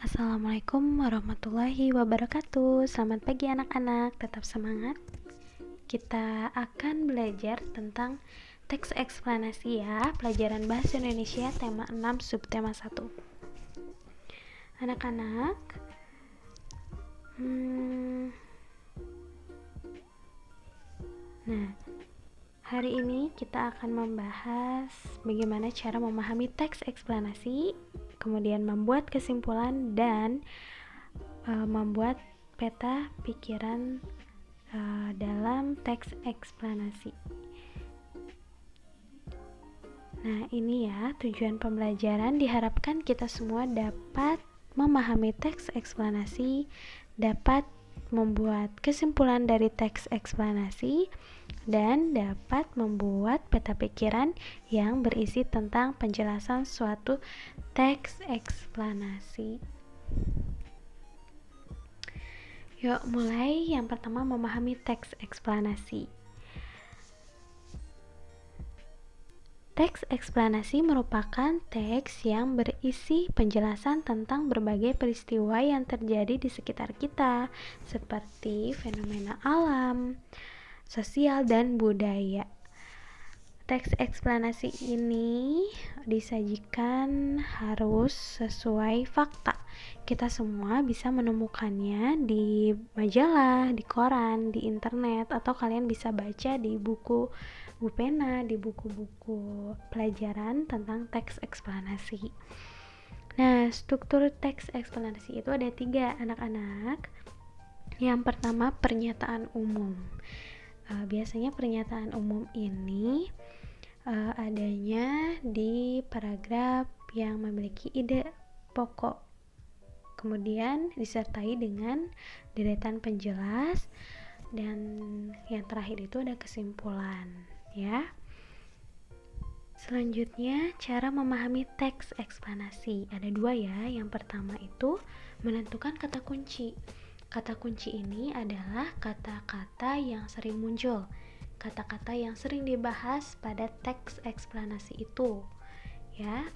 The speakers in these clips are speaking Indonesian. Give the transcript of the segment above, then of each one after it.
Assalamualaikum warahmatullahi wabarakatuh. Selamat pagi anak-anak, tetap semangat. Kita akan belajar tentang teks eksplanasi ya, pelajaran bahasa Indonesia tema 6 subtema 1. Anak-anak, nah, hari ini kita akan membahas bagaimana cara memahami teks eksplanasi, kemudian membuat kesimpulan dan membuat peta pikiran dalam teks eksplanasi. Nah, ini ya tujuan pembelajaran. Diharapkan kita semua dapat memahami teks eksplanasi, dapat membuat kesimpulan dari teks eksplanasi, dan dapat membuat peta pikiran yang berisi tentang penjelasan suatu teks eksplanasi. Yuk mulai. Yang pertama, memahami teks eksplanasi. Teks eksplanasi merupakan teks yang berisi penjelasan tentang berbagai peristiwa yang terjadi di sekitar kita, seperti fenomena alam, sosial, dan budaya. Teks eksplanasi ini disajikan harus sesuai fakta. Kita semua bisa menemukannya di majalah, di koran, di internet, atau kalian bisa baca di buku pena, di buku-buku pelajaran tentang teks eksplanasi. Nah, struktur teks eksplanasi itu ada 3, anak-anak. Yang pertama, pernyataan umum. Biasanya pernyataan umum ini adanya di paragraf yang memiliki ide pokok, kemudian disertai dengan deretan penjelas, dan yang terakhir itu ada kesimpulan ya. Selanjutnya, cara memahami teks eksplanasi ada 2 ya. Yang pertama itu menentukan kata kunci. Kata kunci ini adalah kata-kata yang sering muncul, kata-kata yang sering dibahas pada teks eksplanasi itu ya.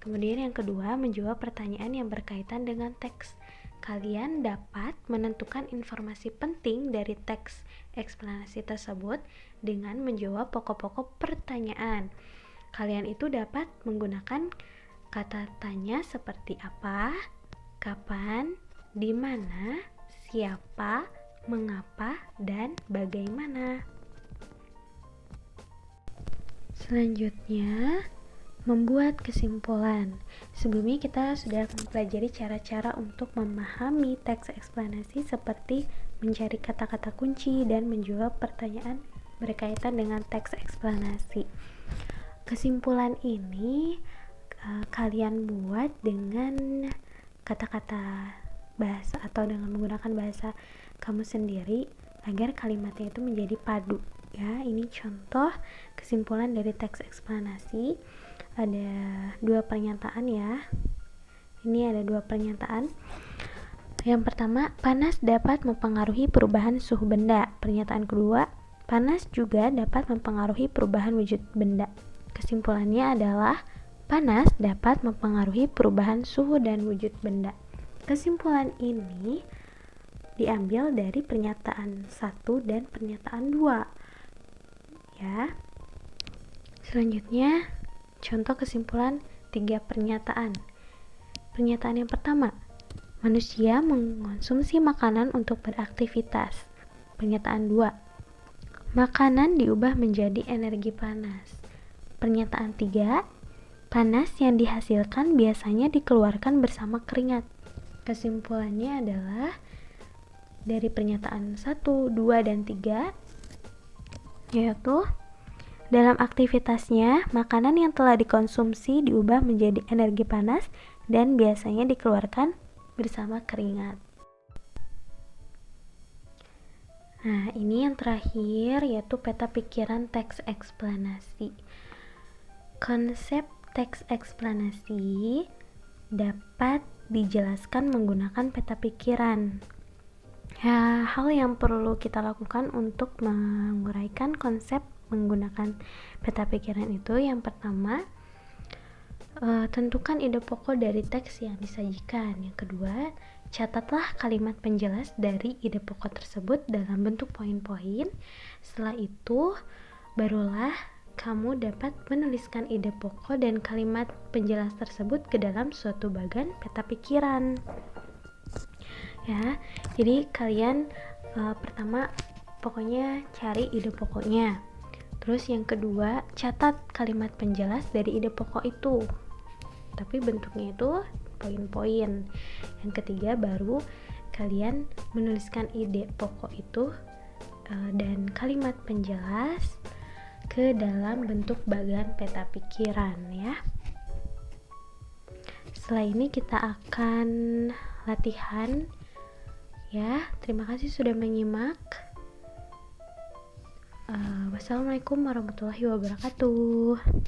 Kemudian yang kedua, menjawab pertanyaan yang berkaitan dengan teks. Kalian dapat menentukan informasi penting dari teks eksplanasi tersebut dengan menjawab pokok-pokok pertanyaan. Kalian itu dapat menggunakan kata tanya seperti apa, kapan, di mana, siapa, mengapa, dan bagaimana. Selanjutnya, membuat kesimpulan. Sebelumnya kita sudah mempelajari cara-cara untuk memahami teks eksplanasi seperti mencari kata-kata kunci dan menjawab pertanyaan berkaitan dengan teks eksplanasi. Kesimpulan ini kalian buat dengan kata-kata bahasa atau dengan menggunakan bahasa kamu sendiri agar kalimatnya itu menjadi padu ya. Ini contoh kesimpulan dari teks eksplanasi. Ada 2 pernyataan ya. Ini ada 2 pernyataan. Yang pertama, panas dapat mempengaruhi perubahan suhu benda. Pernyataan kedua, panas juga dapat mempengaruhi perubahan wujud benda. Kesimpulannya adalah panas dapat mempengaruhi perubahan suhu dan wujud benda. Kesimpulan ini diambil dari pernyataan 1 dan pernyataan 2 ya. Selanjutnya, contoh kesimpulan 3 pernyataan. Pernyataan yang pertama, manusia mengonsumsi makanan untuk beraktivitas. Pernyataan 2, makanan diubah menjadi energi panas. Pernyataan 3, panas yang dihasilkan biasanya dikeluarkan bersama keringat. Kesimpulannya adalah dari pernyataan 1, 2, dan 3, yaitu dalam aktivitasnya, makanan yang telah dikonsumsi diubah menjadi energi panas dan biasanya dikeluarkan bersama keringat. Nah, ini yang terakhir yaitu peta pikiran teks eksplanasi. Konsep teks eksplanasi dapat dijelaskan menggunakan peta pikiran. Ya, hal yang perlu kita lakukan untuk menguraikan konsep menggunakan peta pikiran itu, yang pertama, Tentukan ide pokok dari teks yang disajikan. Yang kedua, catatlah kalimat penjelas dari ide pokok tersebut dalam bentuk poin-poin. Setelah itu, barulah kamu dapat menuliskan ide pokok dan kalimat penjelas tersebut ke dalam suatu bagan peta pikiran. Ya, jadi kalian pertama pokoknya cari ide pokoknya. Terus yang kedua, catat kalimat penjelas dari ide pokok itu. Tapi bentuknya itu poin-poin. Yang ketiga, baru kalian menuliskan ide pokok itu dan kalimat penjelas ke dalam bentuk bagan peta pikiran ya. Setelah ini kita akan latihan ya. Terima kasih sudah menyimak. Wassalamualaikum warahmatullahi wabarakatuh.